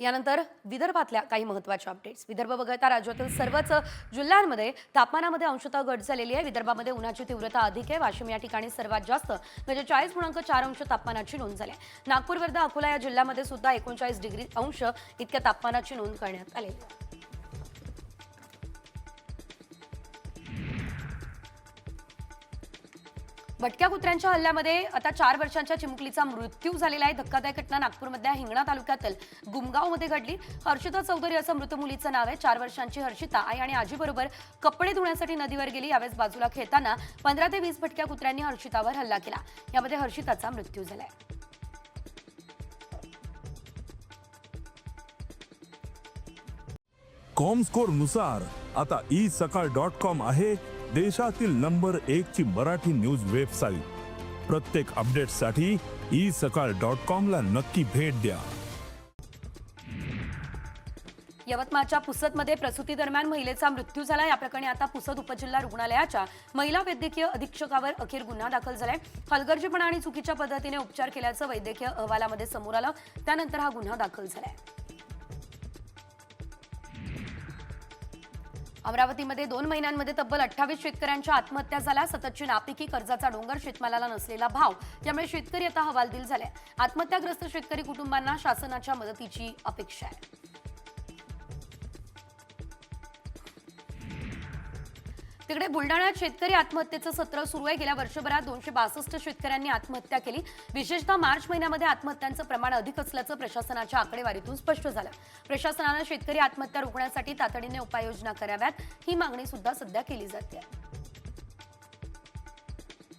यानंतर विदर्भातल्या काही महत्त्वाच्या अपडेट्स. विदर्भ वगळता राज्यातील सर्वच जिल्ह्यांमध्ये तापमानामध्ये अंशतः घट झालेली आहे. विदर्भामध्ये उन्हाची तीव्रता अधिक आहे. वाशिम या ठिकाणी सर्वात जास्त म्हणजे 40.4 अंश तापमानाची नोंद झाली आहे. नागपूर, वर्धा, अकोला या जिल्ह्यामध्ये सुद्धा 39 डिग्री अंश इतक्या तापमानाची नोंद करण्यात आली आहे. भटक्या कुत्र्यांच्या हल्ल्यामध्ये आता 4 वर्षांच्या चिमुकलीचा मृत्यू झालेला आहे. धक्कादायक घटना नागपूरमधल्या हिंगणा तालुक्यातील गुमगावमध्ये घडली. हर्षिता चौधरी असं मृत मुलीचं नाव आहे. 4 वर्षांची हर्षिता आई आणि आजीबरोबर कपडे धुण्यासाठी नदीवर गेली. यावेळेस बाजूला खेळताना 15 ते 20 भटक्या कुत्र्यांनी हर्षितावर हल्ला केला. यामध्ये हर्षिताचा मृत्यू झालाय. कॉमस्कोर नुसार आता isakal.com आहे देशातील नंबर 1 ची मराठी न्यूज वेबसाईट. प्रत्येक अपडेटसाठी isakal.com ला नक्की भेट द्या. यवतमाळच्या पुसदमध्ये प्रसूती दरम्यान महिलेचा मृत्यू झाला. या प्रकरणी आता पुसद उपजिल्हा रुग्णालयाच्या महिला वैद्यकीय अधीक्षकावर अखेर गुन्हा दाखल झालाय. हलगर्जीपणा आणि चुकीच्या पद्धतीने उपचार केल्याचं वैद्यकीय अहवालामध्ये समोर आलं. त्यानंतर हा गुन्हा दाखल झालाय. अमरावतीमध्ये 2 महिन्यांमध्ये तब्बल 28 शेतकऱ्यांच्या आत्महत्या झाल्या. सततची नापिकी, कर्जाचा डोंगर, शेतमालाला नसलेला भाव यामुळे शेतकरी आता हवालदिल झाले. आत्महत्याग्रस्त शेतकरी कुटुंबांना शासनाच्या मदतीची अपेक्षा आहे. तिकडे बुलडाण्यात शेतकरी आत्महत्येचं सत्र सुरू आहे. गेल्या वर्षभरात 262 शेतकऱ्यांनी आत्महत्या केली. विशेषतः मार्च महिन्यामध्ये आत्महत्यांचं प्रमाण अधिक असल्याचं प्रशासनाच्या आकडेवारीतून स्पष्ट झालं. प्रशासनानं शेतकरी आत्महत्या रोखण्यासाठी तातडीने उपाययोजना कराव्यात ही मागणी सुद्धा सध्या केली जाते.